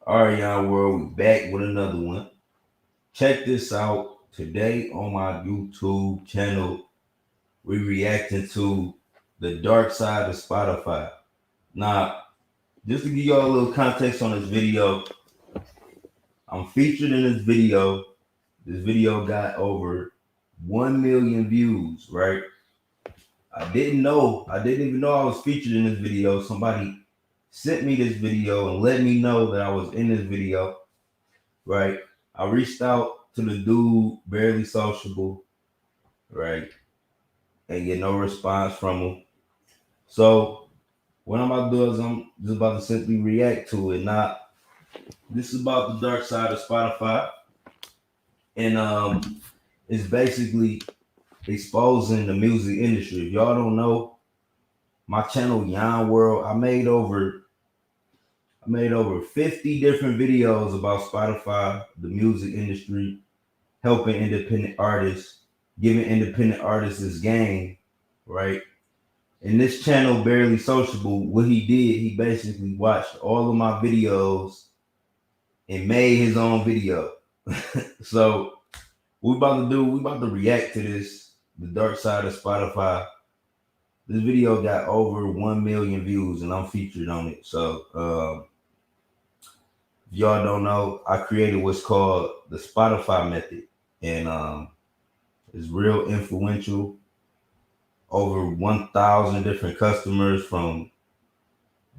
All right, Yon World, we back with another one. Check this out. Today on my YouTube channel, we reacting to the dark side of Spotify. Now, just to give y'all a little context on this video, I'm featured in this video. This video got over 1 million views, right? I didn't even know I was featured in this video. Somebody sent me this video and let me know that I was in this video, right? I reached out to the dude, barely sociable, right? And get no response from him. So what I'm about to do is I'm just about to simply react to it. Now, this is about the dark side of Spotify. And it's basically exposing the music industry. If y'all don't know, my channel Yon World, I made over 50 different videos about Spotify, the music industry, helping independent artists, giving independent artists this game, right? And this channel, Barely Sociable, what he did, he basically watched all of my videos and made his own video. So we about to react to this, the dark side of Spotify. This video got over 1 million views and I'm featured on it. So if y'all don't know, I created what's called the Spotify method. And it's real influential. Over 1,000 different customers from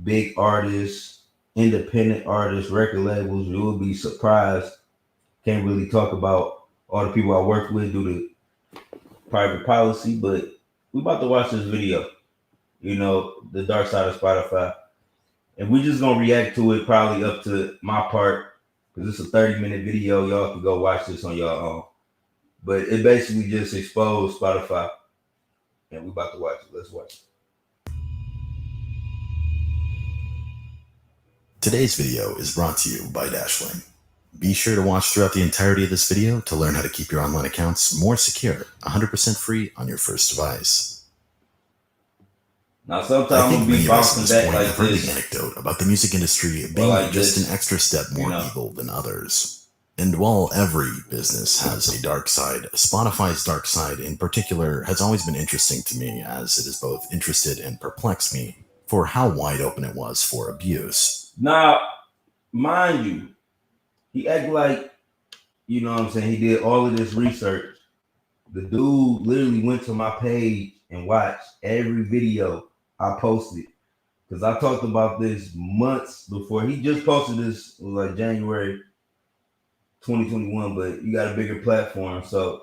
big artists, independent artists, record labels. You will be surprised. Can't really talk about all the people I worked with due to private policy, but we about to watch this video, the dark side of Spotify. And we just gonna react to it probably up to my part, because it's a 30-minute video. Y'all can go watch this on your own. But it basically just exposed Spotify. And we about to watch it. Let's watch it. Today's video is brought to you by Dashling. Be sure to watch throughout the entirety of this video to learn how to keep your online accounts more secure, 100% free on your first device. Now, sometimes I'm gonna be bouncing back like have heard this. the anecdote about the music industry being like just this, an extra step more evil than others. And while every business has a dark side, Spotify's dark side in particular has always been interesting to me, as it has both interested and perplexed me for how wide open it was for abuse. Now, mind you, he act like, you know what I'm saying, he did all of this research. The dude literally went to my page and watched every video I posted. Because I talked about this months before. He just posted this, it was like January 2021, but you got a bigger platform, so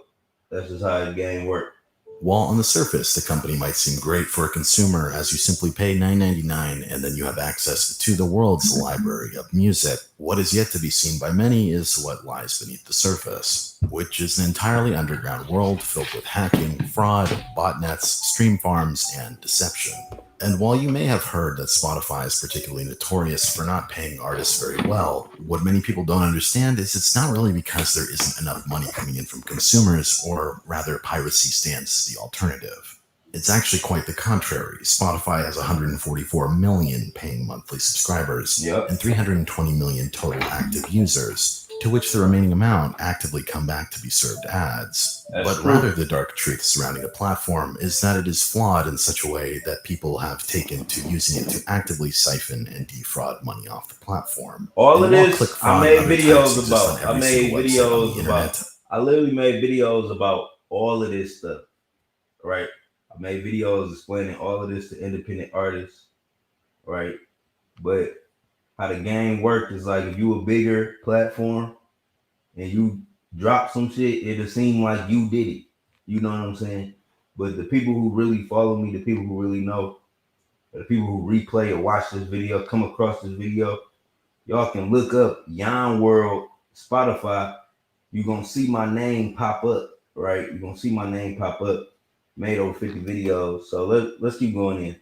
that's just how the game works. While on the surface, the company might seem great for a consumer, as you simply pay $9.99 and then you have access to the world's library of music, what is yet to be seen by many is what lies beneath the surface, which is an entirely underground world filled with hacking, fraud, botnets, stream farms, and deception. And while you may have heard that Spotify is particularly notorious for not paying artists very well, what many people don't understand is it's not really because there isn't enough money coming in from consumers, or rather piracy stands the alternative. It's actually quite the contrary. Spotify has 144 million paying monthly subscribers and 320 million total active users, to which the remaining amount actively come back to be served ads. But rather, the dark truth surrounding a platform is that it is flawed in such a way that people have taken to using it to actively siphon and defraud money off the platform. All of this, I made videos about. I literally made videos about all of this stuff, right? I made videos explaining all of this to independent artists, right? But how the game works is like, if you a bigger platform and you drop some shit, it'll seem like you did it. You know what I'm saying? But the people who really follow me, the people who really know, the people who replay or watch this video, come across this video, y'all can look up Yon World Spotify. You're gonna see my name pop up, right? You're gonna see my name pop up. Made over 50 videos. So let's keep going in.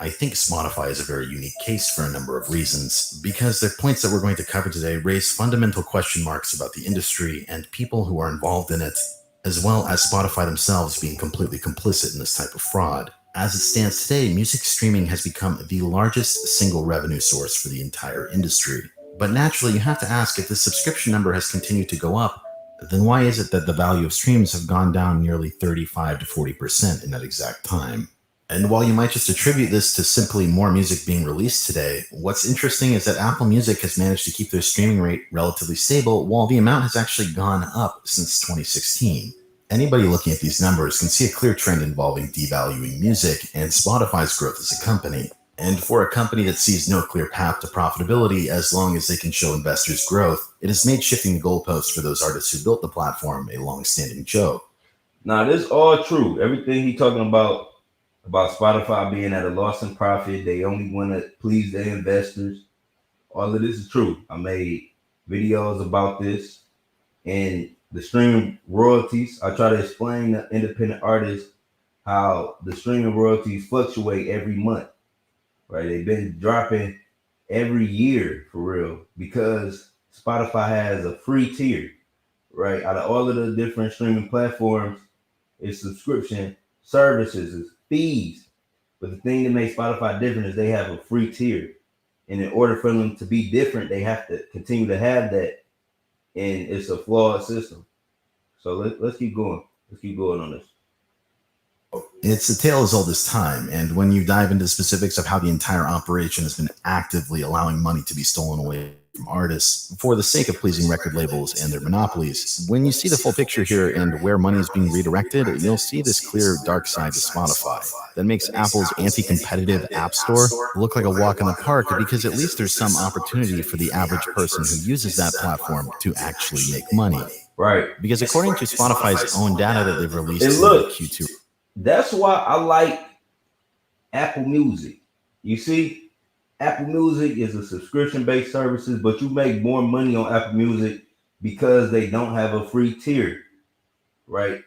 I think Spotify is a very unique case for a number of reasons, because the points that we're going to cover today raise fundamental question marks about the industry and people who are involved in it, as well as Spotify themselves being completely complicit in this type of fraud. As it stands today, music streaming has become the largest single revenue source for the entire industry. But naturally, you have to ask, if the subscription number has continued to go up, then why is it that the value of streams have gone down nearly 35 to 40% in that exact time? And while you might just attribute this to simply more music being released today, what's interesting is that Apple Music has managed to keep their streaming rate relatively stable, while the amount has actually gone up since 2016. Anybody looking at these numbers can see a clear trend involving devaluing music and Spotify's growth as a company. And for a company that sees no clear path to profitability as long as they can show investors growth, it has made shifting the goalposts for those artists who built the platform a long-standing joke. Now, this is all true. Everything he talking about Spotify being at a loss in profit, they only want to please their investors. All of this is true. I made videos about this and the streaming royalties. I try to explain to independent artists how the streaming royalties fluctuate every month. Right? They've been dropping every year for real because Spotify has a free tier. Right? Out of all of the different streaming platforms, it's subscription services, it's fees. But the thing that makes Spotify different is they have a free tier. And in order for them to be different, they have to continue to have that. And it's a flawed system. So let's keep going. Let's keep going on this. It's a tale as old as time, and when you dive into specifics of how the entire operation has been actively allowing money to be stolen away from artists for the sake of pleasing record labels and their monopolies, when you see the full picture here and where money is being redirected, you'll see this clear dark side to Spotify that makes Apple's anti-competitive App Store look like a walk in the park, because at least there's some opportunity for the average person who uses that platform to actually make money. Right. Because according to Spotify's own data that they've released in Q2, that's why I like Apple Music. You see, Apple Music is a subscription-based services, but you make more money on Apple Music because they don't have a free tier, right?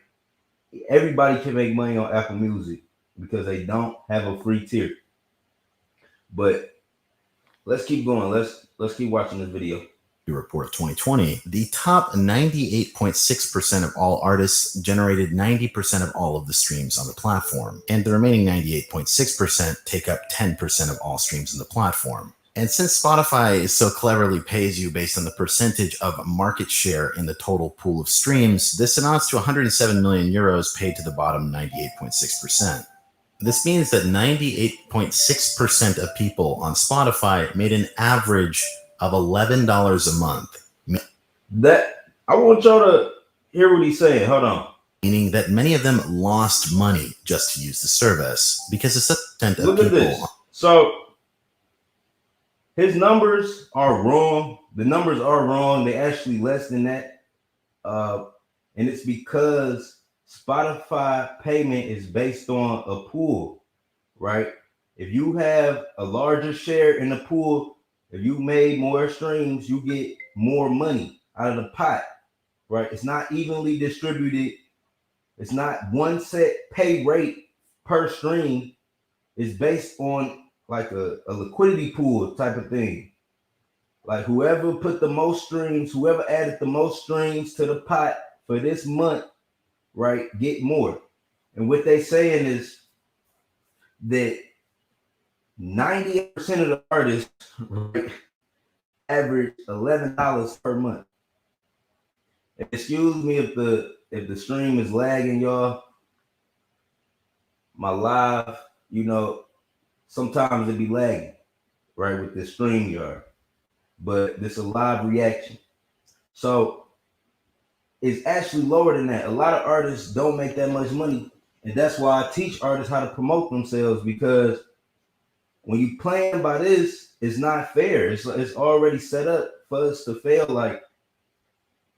Everybody can make money on Apple Music because they don't have a free tier. But let's keep going. Let's keep watching this video. Report of 2020, the top 98.6% of all artists generated 90% of all of the streams on the platform, and the remaining 98.6% take up 10% of all streams on the platform. And since Spotify so cleverly pays you based on the percentage of market share in the total pool of streams, this amounts to 107 million euros paid to the bottom 98.6%. This means that 98.6% of people on Spotify made an average of $11 a month. That I want y'all to hear what he's saying. Hold on. Meaning that many of them lost money just to use the service, because a subset of Look at people. this. So his numbers are wrong. The numbers are wrong. They're actually less than that. And it's because Spotify payment is based on a pool, right? If you have a larger share in the pool, if you made more streams, you get more money out of the pot, right? It's not evenly distributed. It's not one set pay rate per stream. It's based on like a liquidity pool type of thing. Like whoever put the most streams, whoever added the most streams to the pot for this month, right, get more. And what they saying is that 98% of the artists, right, average $11 per month. Excuse me if the stream is lagging, y'all. My live, sometimes it be lagging, right, with this StreamYard. But this is a live reaction. So it's actually lower than that. A lot of artists don't make that much money. And that's why I teach artists how to promote themselves, because when you plan by this, it's not fair. It's already set up for us to fail. Like,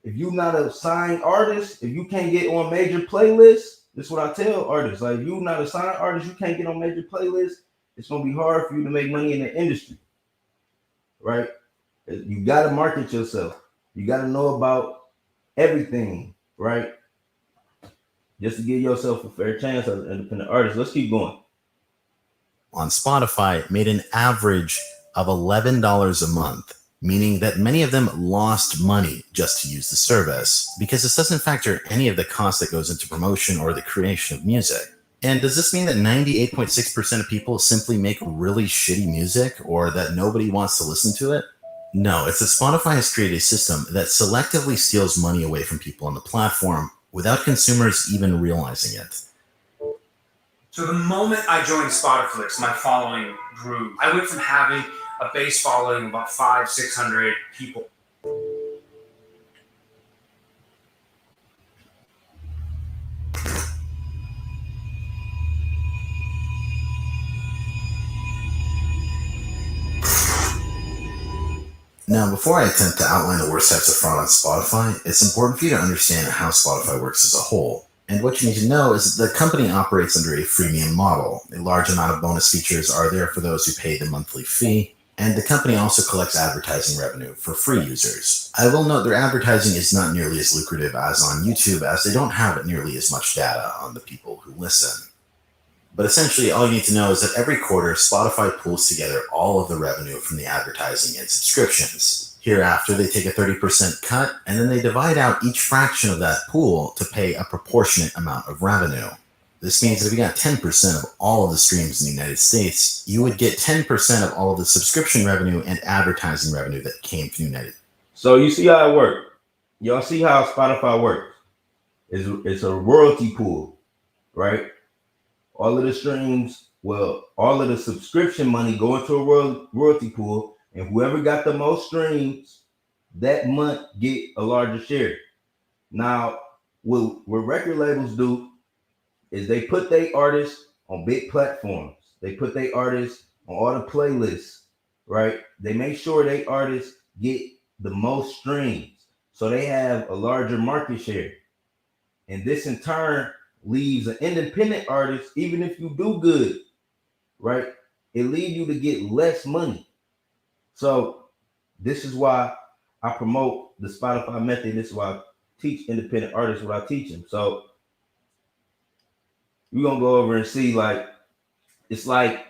if you're not a signed artist, if you can't get on major playlists, this is what I tell artists. Like, if you're not a signed artist, you can't get on major playlists, it's going to be hard for you to make money in the industry, right? You got to market yourself. You got to know about everything, right? Just to give yourself a fair chance as an independent artist. Let's keep going. On Spotify made an average of $11 a month, meaning that many of them lost money just to use the service, because this doesn't factor any of the cost that goes into promotion or the creation of music. And does this mean that 98.6% of people simply make really shitty music, or that nobody wants to listen to it? No, it's that Spotify has created a system that selectively steals money away from people on the platform without consumers even realizing it. So the moment I joined Spotify, my following grew. I went from having a base following of about 500-600 people. Now, before I attempt to outline the worst types of fraud on Spotify, it's important for you to understand how Spotify works as a whole. And what you need to know is that the company operates under a freemium model. A large amount of bonus features are there for those who pay the monthly fee, and the company also collects advertising revenue for free users. I will note their advertising is not nearly as lucrative as on YouTube, as they don't have nearly as much data on the people who listen. But essentially, all you need to know is that every quarter, Spotify pulls together all of the revenue from the advertising and subscriptions. Hereafter, they take a 30% cut, and then they divide out each fraction of that pool to pay a proportionate amount of revenue. This means that if you got 10% of all of the streams in the United States, you would get 10% of all of the subscription revenue and advertising revenue that came from the United States. So you see how it works. Y'all see how Spotify works. It's a royalty pool, right? All of the streams, well, all of the subscription money go into a royalty pool, and whoever got the most streams that month get a larger share. Now, what record labels do is they put their artists on big platforms. They put their artists on all the playlists, right? They make sure they artists get the most streams, so they have a larger market share. And this in turn leaves an independent artist, even if you do good, right? It leaves you to get less money. So this is why I promote the Spotify method. This is why I teach independent artists what I teach them. So we're gonna go over and see, like, it's like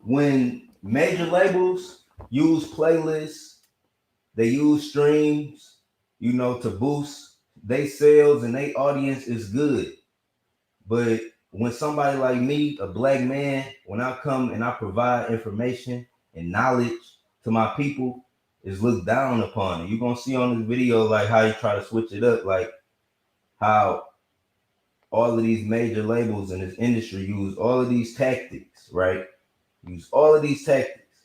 when major labels use playlists, they use streams, to boost their sales, and their audience is good. But when somebody like me, a black man, when I come and I provide information and knowledge to my people, is looked down upon. And you're gonna see on this video like how you try to switch it up, like how all of these major labels in this industry use all of these tactics, right? Use all of these tactics.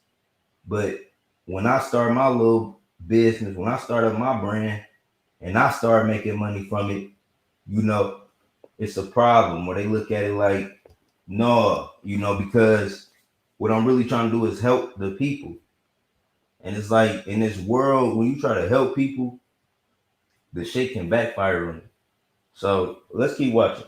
But when I start my little business, when I start up my brand and I start making money from it, it's a problem where they look at it like, no, because what I'm really trying to do is help the people. And it's like in this world, when you try to help people, the shit can backfire on you. So let's keep watching.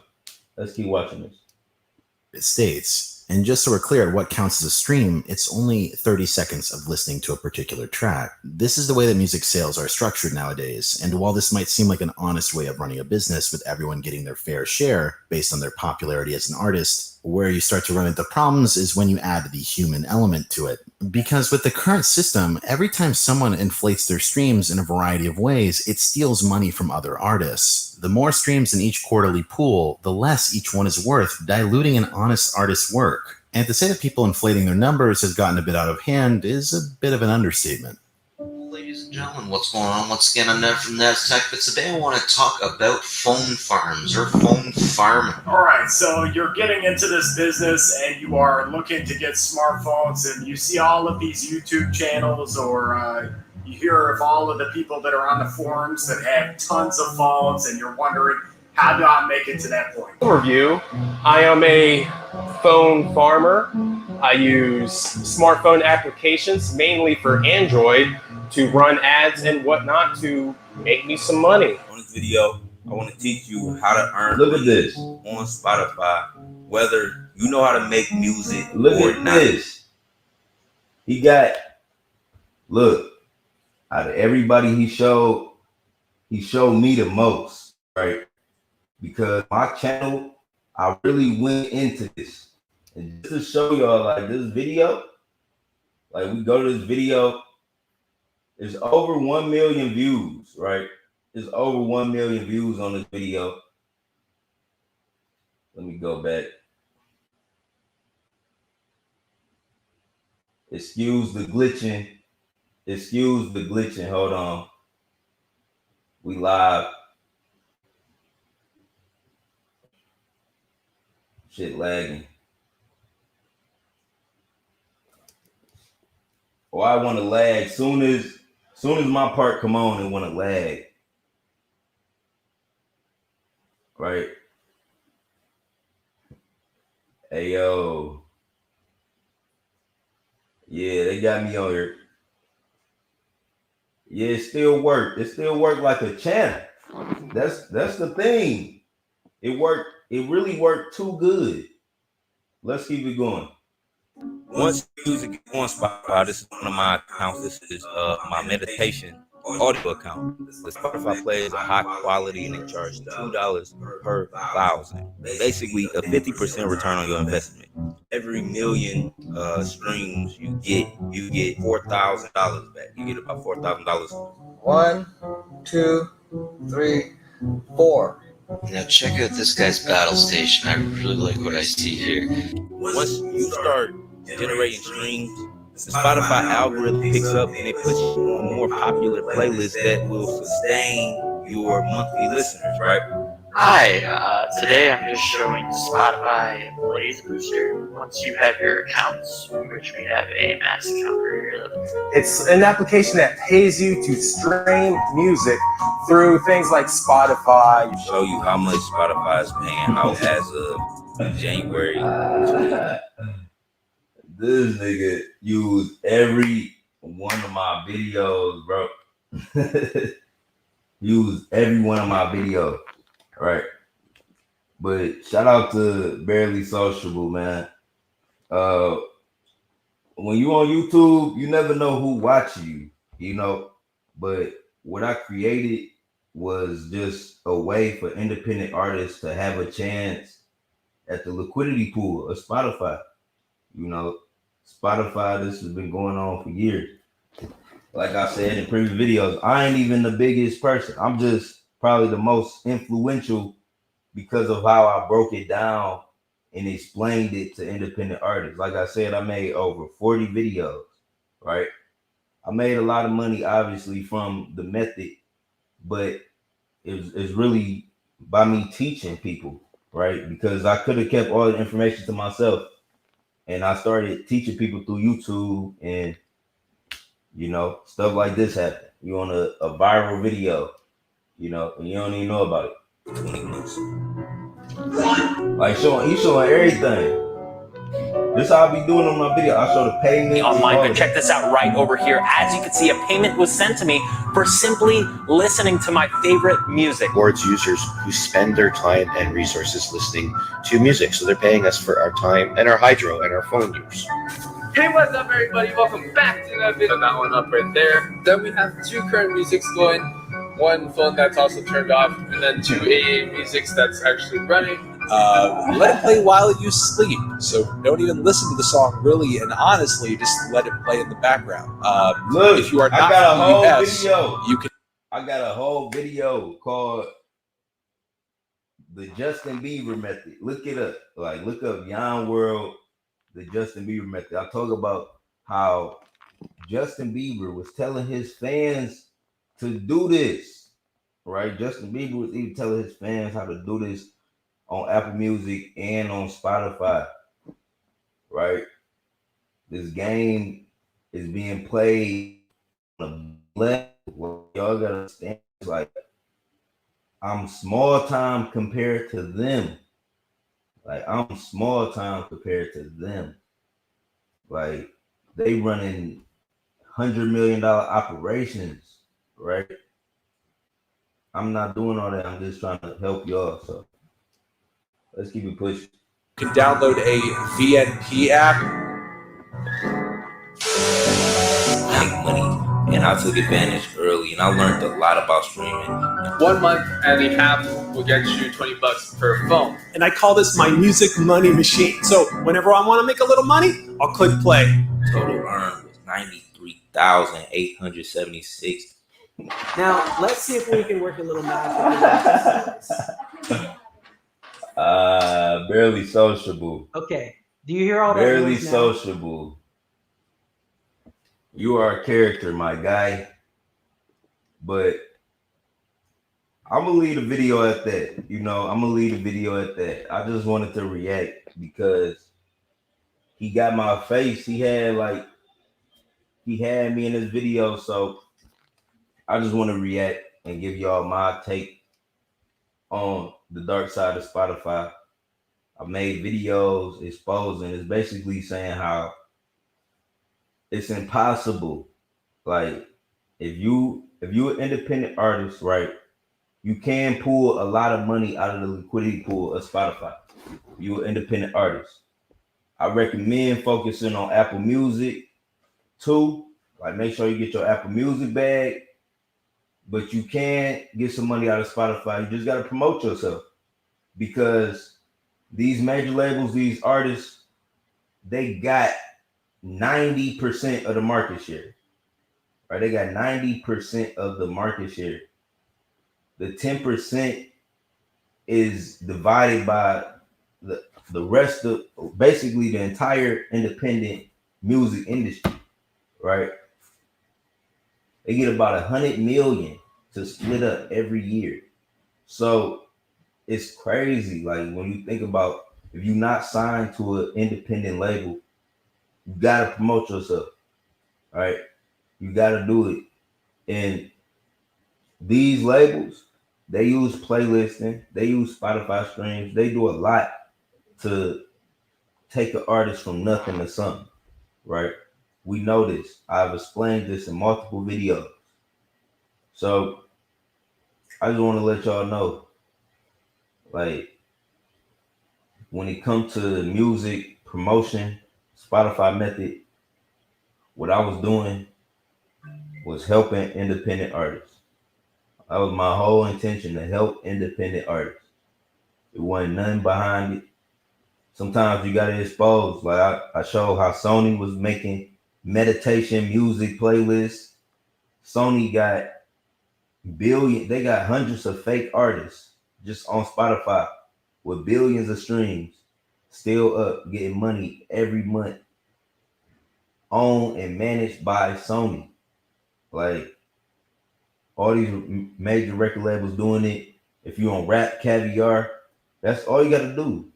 Let's keep watching this. States. And just so we're clear, what counts as a stream, it's only 30 seconds of listening to a particular track. This is the way that music sales are structured nowadays. And while this might seem like an honest way of running a business with everyone getting their fair share based on their popularity as an artist, where you start to run into problems is when you add the human element to it. Because with the current system, every time someone inflates their streams in a variety of ways, it steals money from other artists. The more streams in each quarterly pool, the less each one is worth, diluting an honest artist's work. And to say that people inflating their numbers has gotten a bit out of hand is a bit of an understatement. Ladies and gentlemen, what's going on? Once again, I'm Ned from Ned's Tech, but today I want to talk about phone farms or phone farming. All right, so you're getting into this business and you are looking to get smartphones, and you see all of these YouTube channels, or you hear of all of the people that are on the forums that have tons of phones, and you're wondering, how do I make it to that point? Overview. I am a phone farmer. I use smartphone applications, mainly for Android, to run ads and whatnot to make me some money. On this video, I want to teach you how to earn. Look at this on Spotify, whether you know how to make music or not. This. Look, out of everybody he showed me the most, right? Because my channel, I really went into this. And just to show y'all, like, this video, like, we go to this video, there's over 1 million views, right? There's over 1 million views on this video. Let me go back. Excuse the glitching. Excuse the glitching. Hold on. We live. Shit lagging. Oh, I want to lag. Soon as my part come on, it want to lag. Right. Hey yo. Yeah, they got me on here. Yeah, it still worked. It still worked like a champ. That's the thing. It worked. It really worked too good. Let's keep it going. Once music on Spotify, this is one of my accounts. This is my meditation audio account. The Spotify plays a high quality and they charge $2 per 1,000. Basically, a 50% return on your investment. Every million streams you get $4,000 back. You get about $4,000. 1, 2, 3, 4. Now check out this guy's battle station. I really like what I see here. Once you start generating streams, the Spotify algorithm picks up and it puts you on more popular playlists that will sustain your monthly listeners, right? Hi, today I'm just showing Spotify Blaze Booster. Once you have your accounts, which we have a mass account for here. It's an application that pays you to stream music through things like Spotify. Show you how much Spotify is paying out as of January. This nigga used every one of my videos, bro. Used every one of my videos. Right. But shout out to Barely Sociable, man. When you on YouTube, you never know who watching you, you know. But what I created was just a way for independent artists to have a chance at the liquidity pool of Spotify. You know, Spotify, this has been going on for years. Like I said in previous videos, I ain't even the biggest person. I'm just probably the most influential because of how I broke it down and explained it to independent artists. Like I said, I made over 40 videos, right? I made a lot of money, obviously, from the method, but it's really by me teaching people, right? Because I could have kept all the information to myself, and I started teaching people through YouTube, and you know, stuff like this happened. You on a viral video, you know, and you don't even know about it. 20 months. Like he's showing everything. This is how I be doing on my video. I show the payment. Online, but check this out right over here. As you can see, a payment was sent to me for simply listening to my favorite music. Towards users who spend their time and resources listening to music. So they're paying us for our time and our hydro and our phone use. Hey, what's up, everybody? Welcome back to that video. That one up right there. Then we have 2 current musics going. 1 phone that's also turned off, and then 2 AA musics that's actually running. Let it play while you sleep. So don't even listen to the song really, and honestly, just let it play in the background. Look, if you are not I got a whole US, video. You can. I got a whole video called the Justin Bieber method. Look it up. Like look up Yon World, the Justin Bieber method. I talk about how Justin Bieber was telling his fans to do this, right? Justin Bieber was even telling his fans how to do this on Apple Music and on Spotify, right? This game is being played on a level. Y'all gotta understand, like, I'm small time compared to them. Like, I'm small time compared to them. Like, they running $100 million operations, right? I'm not doing all that. I'm just trying to help y'all. So let's keep it pushing. You can download a VNP app. Make money, and I took advantage early, and I learned a lot about streaming. 1 month and a half will get you $20 per phone. And I call this my music money machine. So whenever I want to make a little money, I'll click play. Total earned was 93,876. Now, let's see if we can work a little magic. Barely sociable. Okay. Do you hear all that? Barely noise now? sociable. You are a character, my guy. But I'm gonna leave the video at that. You know, I'm gonna leave the video at that. I just wanted to react because he got my face. He had me in his video, so I just want to react and give y'all my take on the dark side of Spotify. I made videos exposing. It's basically saying how it's impossible. Like if you're an independent artist, right? You can pull a lot of money out of the liquidity pool of Spotify. You're an independent artist. I recommend focusing on Apple Music too. Like make sure you get your Apple Music bag, but you can get some money out of Spotify. You just gotta promote yourself because these major labels, these artists, they got 90% of the market share. Right? They got 90% of the market share. The 10% is divided by the rest of basically the entire independent music industry, right? They get about 100 million to split up every year. So it's crazy. Like when you think about if you're not signed to an independent label, you gotta promote yourself, right? You gotta do it. And these labels, they use playlisting, they use Spotify streams, they do a lot to take an artist from nothing to something, right? We know this. I've explained this in multiple videos. So I just want to let y'all know, like, when it comes to music promotion, Spotify method, what I was doing was helping independent artists. That was my whole intention, to help independent artists. It wasn't nothing behind it. Sometimes you gotta expose. Like I showed how Sony was making meditation music playlists. Sony got they got hundreds of fake artists just on Spotify with billions of streams, still up, getting money every month, owned and managed by Sony. Like all these major record labels doing it. If you on Rap Caviar, that's all you gotta do.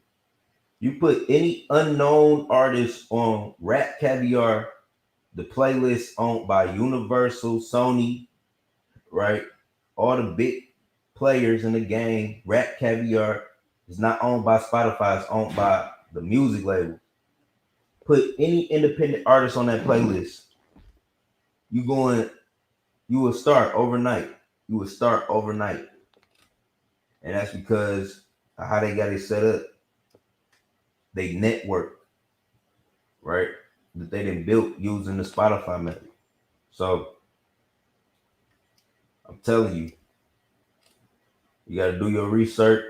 You put any unknown artist on Rap Caviar, the playlist owned by Universal, Sony, right? All the big players in the game. Rap Caviar is not owned by Spotify, it's owned by the music label. Put any independent artist on that playlist. You will start overnight. You will start overnight. And that's because of how they got it set up. They network, right? That they done built using the Spotify method. So I'm telling you, you got to do your research.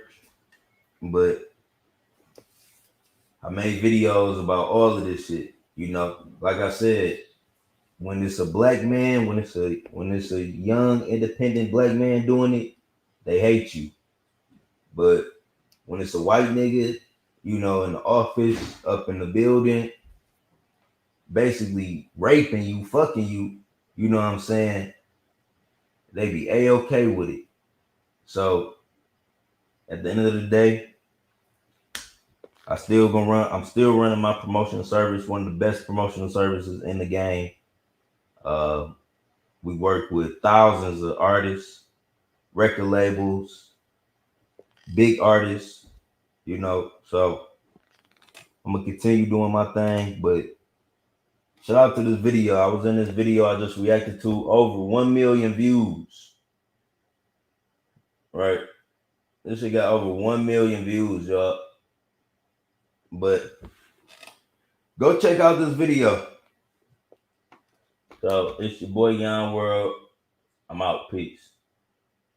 But I made videos about all of this shit. You know, like I said, when it's a black man, when it's a young independent black man doing it, they hate you. But when it's a white nigga, you know, in the office, up in the building, basically raping you, fucking you, you know what I'm saying? They be A-okay with it. So at the end of the day, I'm still running my promotional service, one of the best promotional services in the game. We work with thousands of artists, record labels, big artists, you know. So I'm gonna continue doing my thing, but shout out to this video. I was in this video I just reacted to, over 1 million views. Right? This shit got over 1 million views, y'all. But go check out this video. So it's your boy Yon World. I'm out. Peace.